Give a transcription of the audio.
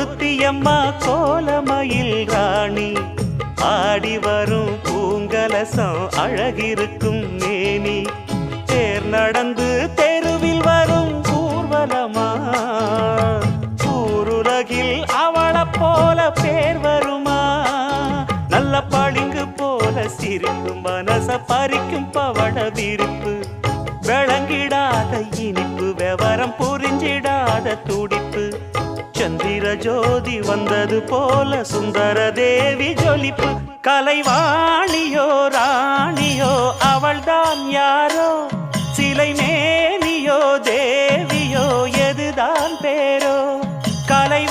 ஒருத்தியம்மா கோலமயில் ராணி ஆடி வரும் பூங்கலசம் அழகிருக்கும் மேனி தேர் நடந்து தெருவில் வரும் ஊர்வலமா ஊருலகில் அவளை போல பேர் வருமா நல்ல பளிங்கு போல சிரிக்கும் மனச பறிக்கும் பவள விரிப்பு விளங்கிடாத இனிப்பு விவரம் புரிஞ்சிடாத துடிப்பு சந்திர ஜோதி வந்தது போல சுந்தர தேவி ஜொலிப்பு கலைவாணியோ ராணியோ அவள்தான் யாரோ சிலை மேனியோ தேவியோ எதுதான் பேரோ கலை